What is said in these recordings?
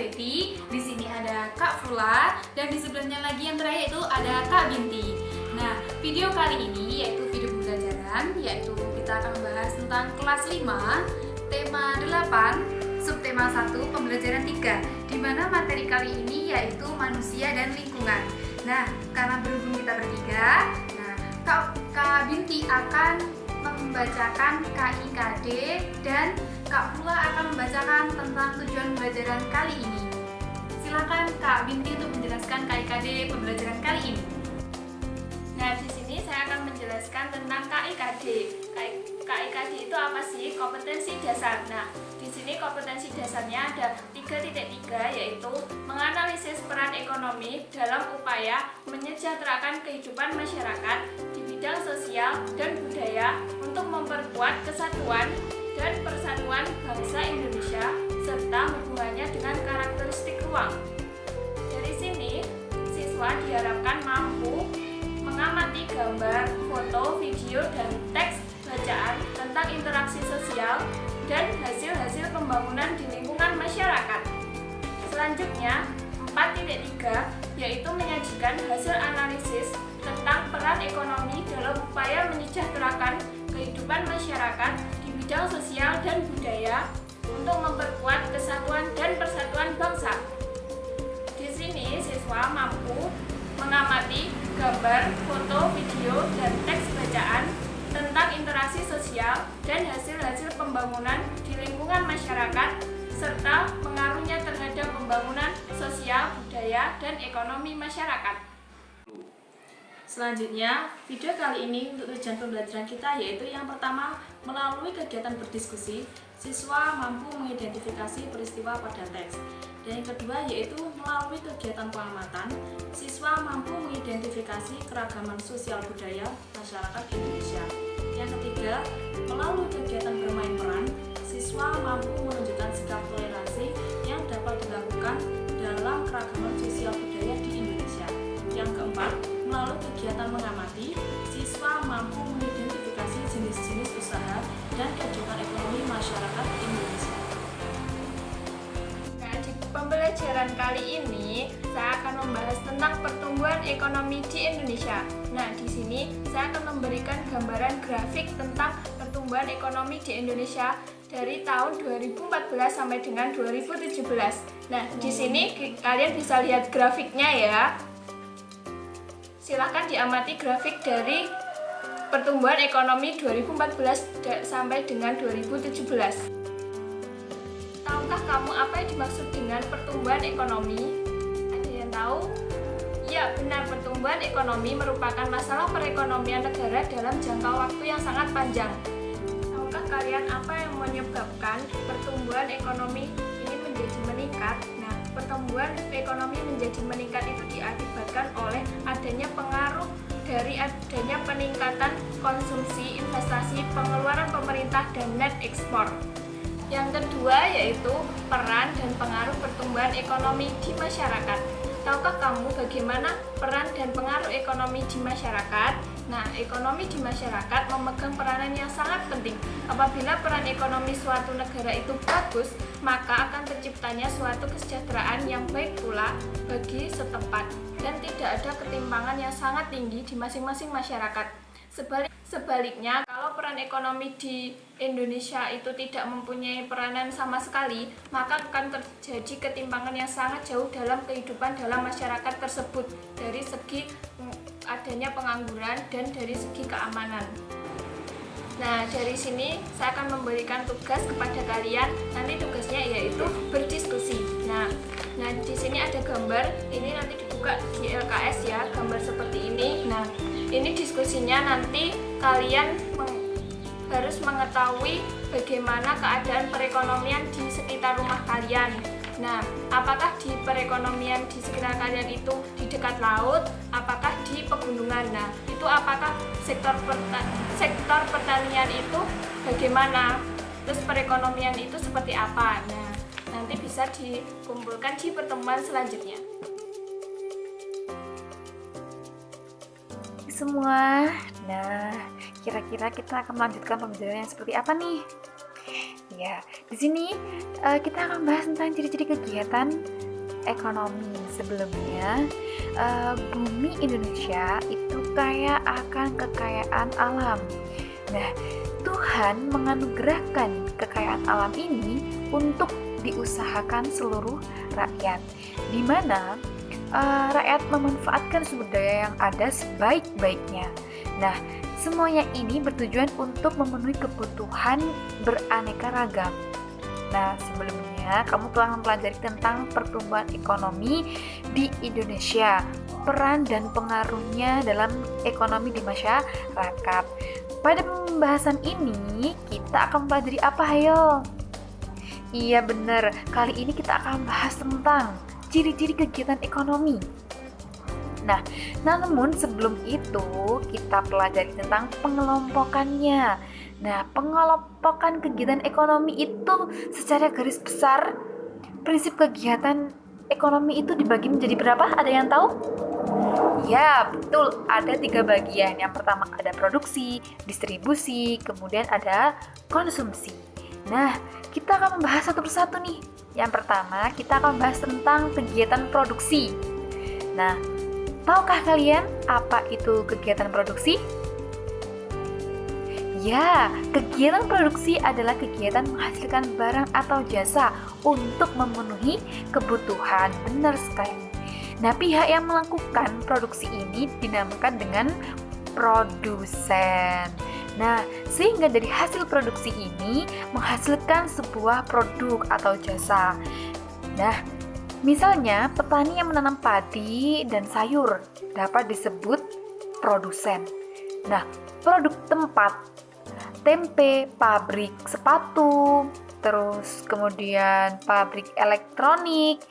Betty, di sini ada Kak Frula, dan di sebelahnya lagi yang terakhir itu ada Kak Binti. Nah, video kali ini yaitu video pembelajaran, yaitu kita akan membahas tentang kelas 5, tema 8, subtema 1, pembelajaran 3, di mana materi kali ini yaitu manusia dan lingkungan. Nah, karena berhubung kita bertiga, Kak Binti akan membacakan KIKD dan Kak Frula akan membacakan tentang tujuan pembelajaran kali ini. Silakan Kak Binti untuk menjelaskan KIKD pembelajaran kali ini. Nah, di sini saya akan menjelaskan tentang KIKD. KIKD itu apa sih? Kompetensi dasar. Nah, di sini kompetensi dasarnya ada 3.3, yaitu menganalisis peran ekonomi dalam upaya menyejahterakan kehidupan masyarakat di bidang sosial dan budaya untuk memperkuat kesatuan dan persatuan bangsa Indonesia serta hubungannya dengan karakteristik ruang. Dari sini, siswa diharapkan mampu mengamati gambar, foto, video, dan teks bacaan tentang interaksi sosial dan hasil-hasil pembangunan di lingkungan masyarakat. Selanjutnya, 4.3 yaitu menyajikan hasil analisis tentang peran ekonomi dalam upaya menyejahterakan kehidupan masyarakat di bidang sosial dan budaya untuk memperkuat kesatuan dan persatuan bangsa. Di sini, siswa mampu mengamati gambar, foto, video, dan teks bacaan tentang interaksi sosial dan hasil-hasil pembangunan di lingkungan masyarakat serta pengaruhnya terhadap pembangunan sosial, budaya, dan ekonomi masyarakat. Selanjutnya, video kali ini untuk tujuan pembelajaran kita yaitu yang pertama, melalui kegiatan berdiskusi, siswa mampu mengidentifikasi peristiwa pada teks. Dan yang kedua yaitu melalui kegiatan pengamatan, siswa mampu mengidentifikasi keragaman sosial budaya masyarakat Indonesia. Yang ketiga, melalui kegiatan bermain peran, siswa mampu menunjukkan sikap toleransi yang dapat dilakukan dalam keragaman sosial budaya di Indonesia. Yang keempat, melalui kegiatan mengamati, siswa mampu mengidentifikasi jenis-jenis usaha dan kegiatan ekonomi masyarakat Indonesia. Nah, di pembelajaran kali ini saya akan membahas tentang pertumbuhan ekonomi di Indonesia. Nah, di sini saya akan memberikan gambaran grafik tentang pertumbuhan ekonomi di Indonesia dari tahun 2014 sampai dengan 2017. Nah, di sini kalian bisa lihat grafiknya ya. Silahkan diamati grafik dari pertumbuhan ekonomi 2014 sampai dengan 2017. Tahukah kamu apa yang dimaksud dengan pertumbuhan ekonomi? Ada yang tahu? Ya, benar, pertumbuhan ekonomi merupakan masalah perekonomian negara dalam jangka waktu yang sangat panjang. Tahukah kalian apa yang menyebabkan pertumbuhan ekonomi ini menjadi meningkat? Nah, pertumbuhan ekonomi menjadi meningkat itu diakibatkan oleh adanya pengaruh dari adanya peningkatan konsumsi, investasi, pengeluaran pemerintah, dan net ekspor. Yang kedua yaitu peran dan pengaruh pertumbuhan ekonomi di masyarakat. Tahukah kamu bagaimana peran dan pengaruh ekonomi di masyarakat? Nah, ekonomi di masyarakat memegang peranan yang sangat penting. Apabila peran ekonomi suatu negara itu bagus, maka akan terciptanya suatu kesejahteraan yang baik pula bagi setempat dan tidak ada ketimpangan yang sangat tinggi di masing-masing masyarakat. Sebaliknya, kalau peran ekonomi di Indonesia itu tidak mempunyai peranan sama sekali, maka akan terjadi ketimpangan yang sangat jauh dalam kehidupan dalam masyarakat tersebut dari segi adanya pengangguran dan dari segi keamanan. Nah, dari sini saya akan memberikan tugas kepada kalian. Nanti tugasnya yaitu berdiskusi. Nah, di sini ada gambar. Ini nanti dibuka di LKS ya, gambar seperti ini. Nah, ini diskusinya nanti kalian harus mengetahui bagaimana keadaan perekonomian di sekitar rumah kalian. Nah, apakah di perekonomian di sekitar kalian itu di dekat laut, apakah di pegunungan? Nah, itu apakah sektor pertanian itu bagaimana? Terus perekonomian itu seperti apa? Nah, nanti bisa dikumpulkan di pertemuan selanjutnya. Semua, nah kira-kira kita akan melanjutkan pembelajaran yang seperti apa nih? Ya, di sini kita akan bahas tentang ciri-ciri kegiatan ekonomi. Sebelumnya, bumi Indonesia itu kaya akan kekayaan alam. Nah, Tuhan menganugerahkan kekayaan alam ini untuk diusahakan seluruh rakyat, di mana rakyat memanfaatkan sumber daya yang ada sebaik-baiknya. Nah, semuanya ini bertujuan untuk memenuhi kebutuhan beraneka ragam. Nah, sebelumnya kamu telah mempelajari tentang pertumbuhan ekonomi di Indonesia, peran dan pengaruhnya dalam ekonomi di masyarakat. Pada pembahasan ini, kita akan mempelajari apa, ayo? Iya benar, kali ini kita akan bahas tentang ciri-ciri kegiatan ekonomi. Nah, namun sebelum itu kita pelajari tentang pengelompokannya. Nah, pengelompokan kegiatan ekonomi itu secara garis besar, prinsip kegiatan ekonomi itu dibagi menjadi berapa? Ada yang tahu? Ya, betul. Ada 3 bagian. Yang pertama ada produksi, distribusi, kemudian ada konsumsi. Nah, kita akan membahas satu persatu nih. Yang pertama, kita akan membahas tentang kegiatan produksi. Nah, tahukah kalian apa itu kegiatan produksi? Ya, kegiatan produksi adalah kegiatan menghasilkan barang atau jasa untuk memenuhi kebutuhan. Benar sekali. Nah, pihak yang melakukan produksi ini dinamakan dengan produsen. Nah, sehingga dari hasil produksi ini menghasilkan sebuah produk atau jasa. Nah, misalnya, petani yang menanam padi dan sayur dapat disebut produsen. Nah, produk tempat, tempe, pabrik sepatu, terus kemudian pabrik elektronik,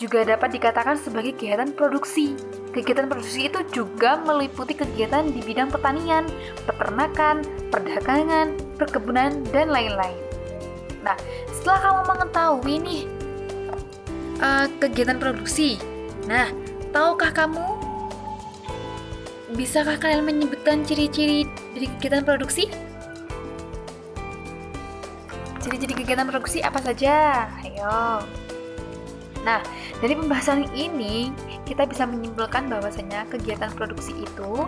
juga dapat dikatakan sebagai kegiatan produksi. Kegiatan produksi itu juga meliputi kegiatan di bidang pertanian, peternakan, perdagangan, perkebunan, dan lain-lain. Nah, setelah kamu mengetahui nih kegiatan produksi. Nah, tahukah kamu? Bisakah kalian menyebutkan ciri-ciri dari kegiatan produksi? Ciri-ciri kegiatan produksi apa saja? Ayo. Nah, dari pembahasan ini kita bisa menyimpulkan bahwasanya kegiatan produksi itu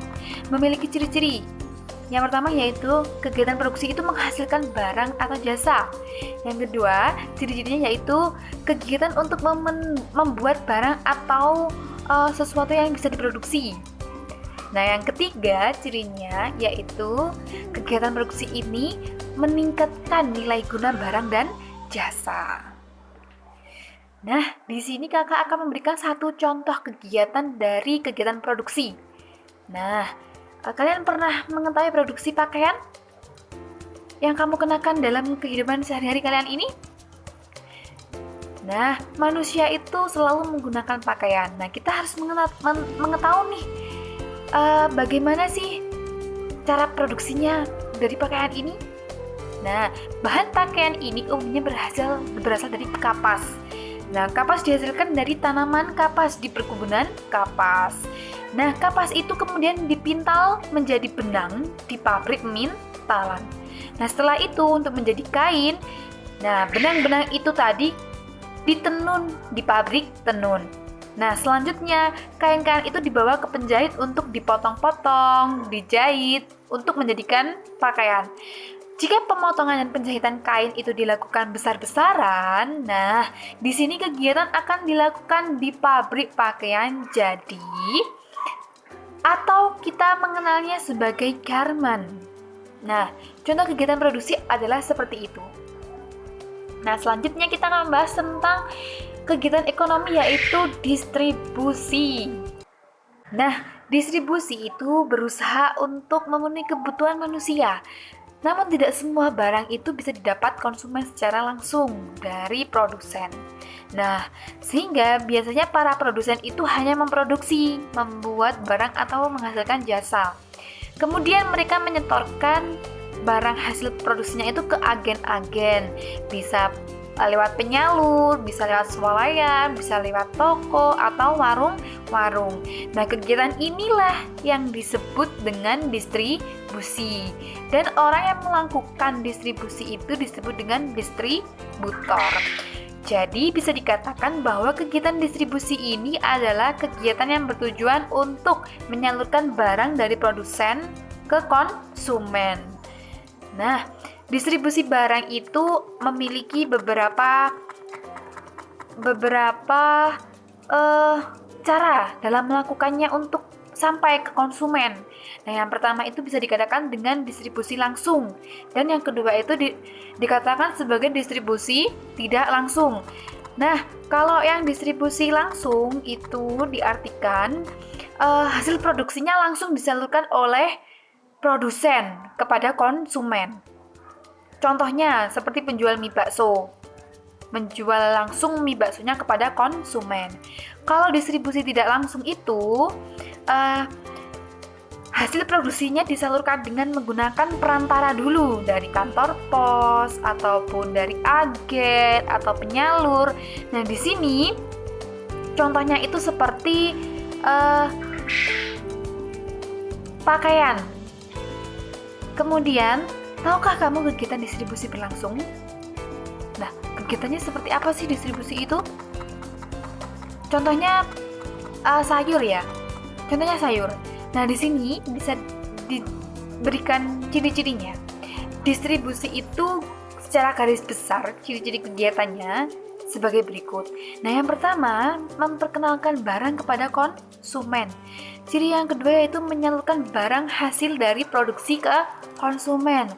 memiliki ciri-ciri. Yang pertama yaitu kegiatan produksi itu menghasilkan barang atau jasa. Yang kedua, ciri-cirinya yaitu kegiatan untuk membuat barang atau sesuatu yang bisa diproduksi. Nah, yang ketiga cirinya yaitu kegiatan produksi ini meningkatkan nilai guna barang dan jasa. Nah, di sini kakak akan memberikan satu contoh kegiatan dari kegiatan produksi. Nah, kalian pernah mengetahui produksi pakaian yang kamu kenakan dalam kehidupan sehari-hari kalian ini? Nah, manusia itu selalu menggunakan pakaian. Nah, kita harus mengetahui nih, bagaimana sih cara produksinya dari pakaian ini? Nah, bahan pakaian ini umumnya berasal dari kapas. Nah, kapas dihasilkan dari tanaman kapas di perkebunan kapas. Nah, kapas itu kemudian dipintal menjadi benang di pabrik mintalan. Nah, setelah itu untuk menjadi kain, nah benang-benang itu tadi ditenun di pabrik tenun. Nah, selanjutnya kain-kain itu dibawa ke penjahit untuk dipotong-potong, dijahit untuk menjadikan pakaian. Jika pemotongan dan penjahitan kain itu dilakukan besar-besaran, nah di sini kegiatan akan dilakukan di pabrik pakaian jadi, atau kita mengenalnya sebagai garment. Nah, contoh kegiatan produksi adalah seperti itu. Nah, selanjutnya kita akan membahas tentang kegiatan ekonomi yaitu distribusi. Nah, distribusi itu berusaha untuk memenuhi kebutuhan manusia. Namun tidak semua barang itu bisa didapat konsumen secara langsung dari produsen. Nah, sehingga biasanya para produsen itu hanya memproduksi, membuat barang atau menghasilkan jasa. Kemudian mereka menyetorkan barang hasil produksinya itu ke agen-agen, bisa lewat penyalur, bisa lewat swalayan, bisa lewat toko atau warung-warung. Nah, kegiatan inilah yang disebut dengan distribusi. Dan orang yang melakukan distribusi itu disebut dengan distributor. Jadi bisa dikatakan bahwa kegiatan distribusi ini adalah kegiatan yang bertujuan untuk menyalurkan barang dari produsen ke konsumen. Nah, distribusi barang itu memiliki beberapa cara dalam melakukannya untuk sampai ke konsumen. Nah, yang pertama itu bisa dikatakan dengan distribusi langsung, dan yang kedua itu dikatakan sebagai distribusi tidak langsung. Nah, kalau yang distribusi langsung itu diartikan hasil produksinya langsung disalurkan oleh produsen kepada konsumen. Contohnya seperti penjual mie bakso, menjual langsung mie baksonya kepada konsumen. Kalau distribusi tidak langsung itu hasil produksinya disalurkan dengan menggunakan perantara dulu dari kantor pos ataupun dari agen atau penyalur. Nah, di sini contohnya itu seperti pakaian. Kemudian, tahukah kamu kegiatan distribusi berlangsung? Nah, kegiatannya seperti apa sih distribusi itu? Contohnya sayur ya. Contohnya sayur. Nah, di sini bisa diberikan ciri-cirinya. Distribusi itu secara garis besar ciri-ciri kegiatannya sebagai berikut. Nah, yang pertama, memperkenalkan barang kepada konsumen. Ciri yang kedua yaitu menyalurkan barang hasil dari produksi ke konsumen.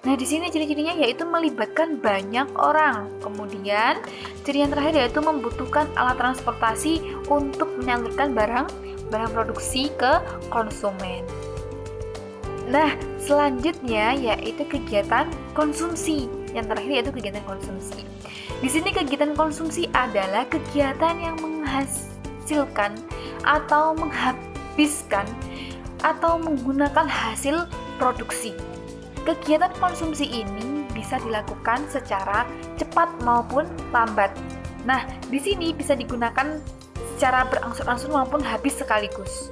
Nah, di sini ciri-cirinya yaitu melibatkan banyak orang. Kemudian, ciri yang terakhir yaitu membutuhkan alat transportasi untuk menyalurkan barang produksi ke konsumen. Nah, selanjutnya yaitu kegiatan konsumsi. Yang terakhir yaitu kegiatan konsumsi. Di sini kegiatan konsumsi adalah kegiatan yang menghasilkan atau menghabiskan atau menggunakan hasil produksi. Kegiatan konsumsi ini bisa dilakukan secara cepat maupun lambat. Nah, di sini bisa digunakan secara berangsur-angsur maupun habis sekaligus.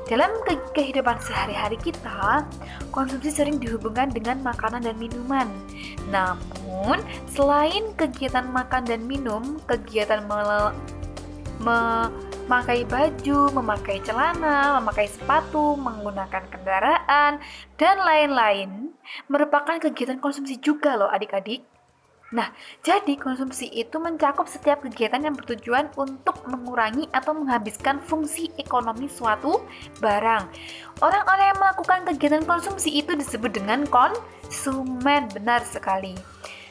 Dalam kehidupan sehari-hari kita, konsumsi sering dihubungkan dengan makanan dan minuman. Namun, selain kegiatan makan dan minum, kegiatan memakai baju, memakai celana, memakai sepatu, menggunakan kendaraan, dan lain-lain merupakan kegiatan konsumsi juga loh adik-adik. Nah, jadi konsumsi itu mencakup setiap kegiatan yang bertujuan untuk mengurangi atau menghabiskan fungsi ekonomi suatu barang. Orang-orang yang melakukan kegiatan konsumsi itu disebut dengan konsumen, benar sekali.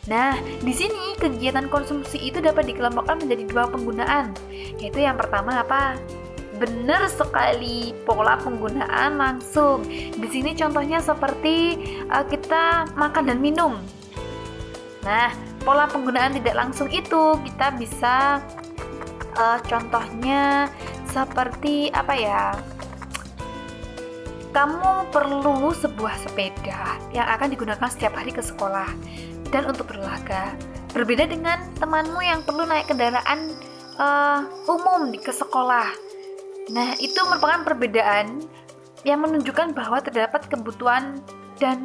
Nah, di sini kegiatan konsumsi itu dapat dikelompokkan menjadi dua penggunaan, yaitu yang pertama apa? Benar sekali, pola penggunaan langsung. Di sini contohnya seperti kita makan dan minum. Nah, pola penggunaan tidak langsung itu kita bisa contohnya seperti apa ya? Kamu perlu sebuah sepeda yang akan digunakan setiap hari ke sekolah dan untuk berolahraga. Berbeda dengan temanmu yang perlu naik kendaraan umum ke sekolah. Nah, itu merupakan perbedaan yang menunjukkan bahwa terdapat kebutuhan dan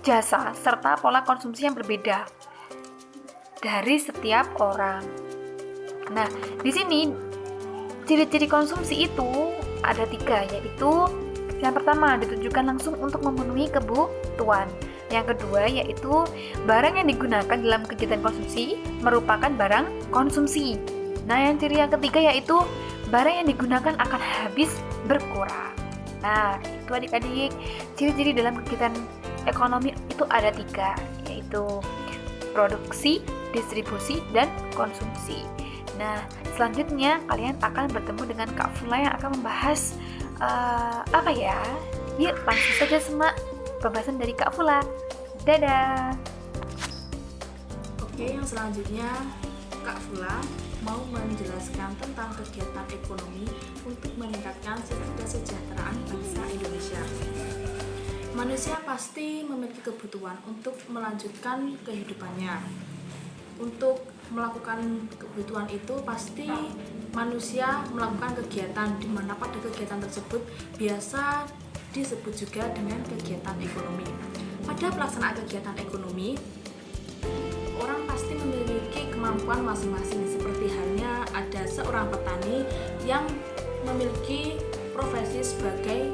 jasa serta pola konsumsi yang berbeda dari setiap orang. Nah, di sini ciri-ciri konsumsi itu ada 3, yaitu yang pertama ditujukan langsung untuk memenuhi kebutuhan. Yang kedua yaitu barang yang digunakan dalam kegiatan konsumsi merupakan barang konsumsi. Nah, yang ciri yang ketiga yaitu barang yang digunakan akan habis berkurang. Nah, itu adik-adik, ciri-ciri dalam kegiatan ekonomi itu ada 3, yaitu produksi, distribusi, dan konsumsi. Nah, selanjutnya kalian akan bertemu dengan Kak Fula yang akan membahas apa ya? Yuk, langsung saja simak pembahasan dari Kak Fula. Dadah! Oke, yang selanjutnya Kak Fula mau menjelaskan tentang kegiatan ekonomi untuk meningkatkan kesejahteraan bangsa Indonesia. Manusia pasti memiliki kebutuhan untuk melanjutkan kehidupannya. Untuk melakukan kebutuhan itu pasti manusia melakukan kegiatan, di mana pada kegiatan tersebut biasa disebut juga dengan kegiatan ekonomi. Pada pelaksanaan kegiatan ekonomi, orang pasti memiliki kemampuan masing-masing, seperti halnya ada seorang petani yang memiliki profesi sebagai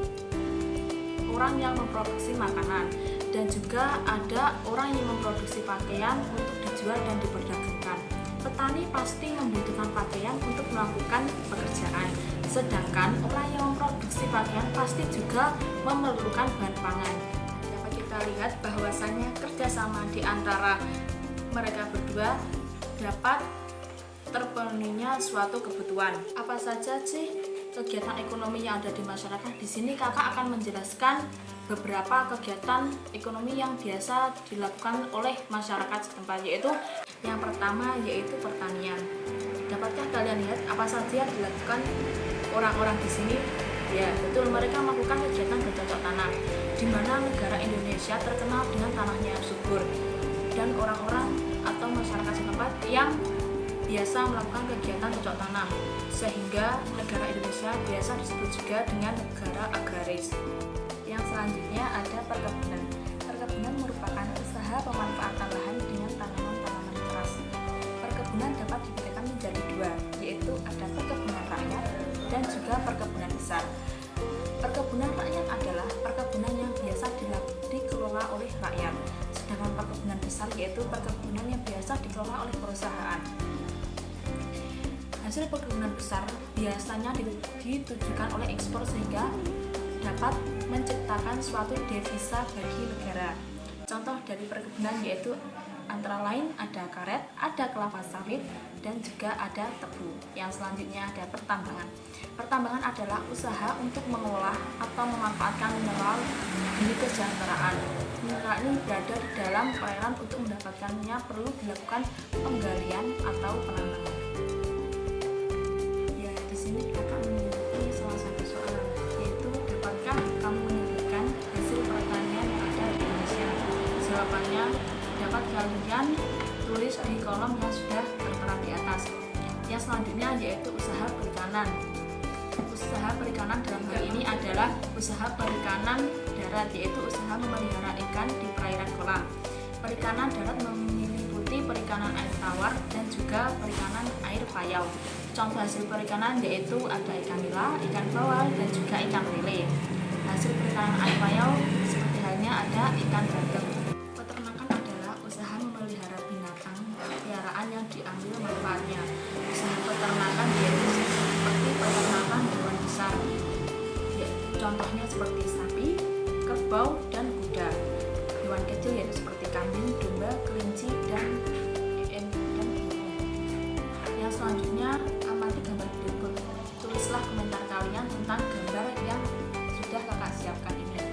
orang yang memproduksi makanan, dan juga ada orang yang memproduksi pakaian untuk dijual dan diperdagangkan. Petani pasti membutuhkan pakaian untuk melakukan pekerjaan, sedangkan orang yang memproduksi pakaian pasti juga memerlukan bahan pangan. Dapat kita lihat bahwasannya kerjasama di antara mereka berdua dapat terpenuhinya suatu kebutuhan. Apa saja sih kegiatan ekonomi yang ada di masyarakat? Di sini kakak akan menjelaskan beberapa kegiatan ekonomi yang biasa dilakukan oleh masyarakat setempat, yaitu yang pertama yaitu pertanian. Dapatkah kalian lihat apa saja yang dilakukan orang-orang di sini? Ya, betul, mereka melakukan kegiatan bercocok tanam, di mana negara Indonesia terkenal dengan tanahnya yang subur, dan orang-orang atau masyarakat setempat yang biasa melakukan kegiatan cocok tanam, sehingga negara Indonesia biasa disebut juga dengan negara agraris. Yang selanjutnya ada perkebunan. Perkebunan merupakan usaha pemanfaatan lahan dengan tanaman-tanaman keras. Perkebunan dapat dibedakan menjadi dua, yaitu ada perkebunan rakyat dan juga perkebunan besar. Perkebunan rakyat adalah perkebunan yang biasa dikelola oleh rakyat, sedangkan perkebunan besar yaitu perkebunan yang biasa dikelola oleh perusahaan. Hasil perkebunan besar biasanya ditujukan oleh ekspor, sehingga dapat menciptakan suatu devisa bagi negara. Contoh dari perkebunan yaitu antara lain ada karet, ada kelapa sawit, dan juga ada tebu. Yang selanjutnya ada pertambangan. Pertambangan adalah usaha untuk mengolah atau memanfaatkan mineral demi kesejahteraan. Mineral ini berada di dalam perairan, untuk mendapatkannya perlu dilakukan penggalian atau penambangan. Ya, di sini kakak memiliki salah satu soalan, yaitu dapatkah kamu menyebutkan hasil pertanian yang ada di Indonesia? Jawabannya dapat kalian tulis di kolom yang sudah tertera di atas. Yang selanjutnya yaitu usaha perikanan. Usaha perikanan dalam hal ini adalah usaha perikanan darat, yaitu usaha memelihara ikan di perairan kolam. Perikanan darat meliputi perikanan air tawar dan juga perikanan air payau. Contoh hasil perikanan yaitu ada ikan nila, ikan bawal, dan juga ikan lele. Hasil perikanan air payau seperti halnya ada ikan bandeng. Peternakan adalah usaha memelihara binatang peliharaan yang diambil manfaatnya. Usaha peternakan yaitu seperti peternakan hewan besar. Ya, contohnya seperti sapi, kerbau, dan kuda. Hewan kecil yaitu seperti kambing, domba, kelinci, dan burung. Yang selanjutnya amati gambar berikut. Tulislah komentar kalian tentang gambar yang sudah kakak siapkan ini.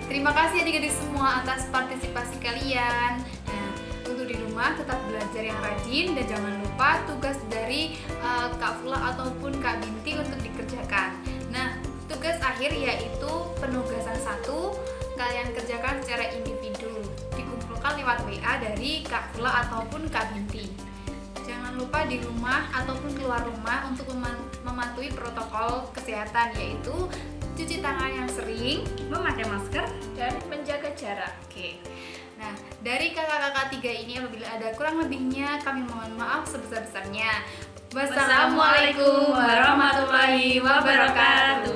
Terima kasih adik-adik semua atas partisipasi kalian. Nah, untuk di rumah tetap belajar yang rajin, dan jangan lupa tugas dari Kak Fula ataupun Kak Binti untuk dikerjakan. Nah, tugas akhir yaitu penugasan 1, kalian kerjakan secara individu, dikumpulkan lewat WA dari Kak Fula ataupun Kak Binti. Jangan lupa di rumah ataupun keluar rumah untuk mematuhi protokol kesehatan, yaitu cuci tangan yang sering, memakai masker, dan menjaga jarak. Oke. Nah, dari kakak-kakak 3 ini apabila ada kurang lebihnya kami mohon maaf sebesar-besarnya. Wassalamualaikum warahmatullahi wabarakatuh.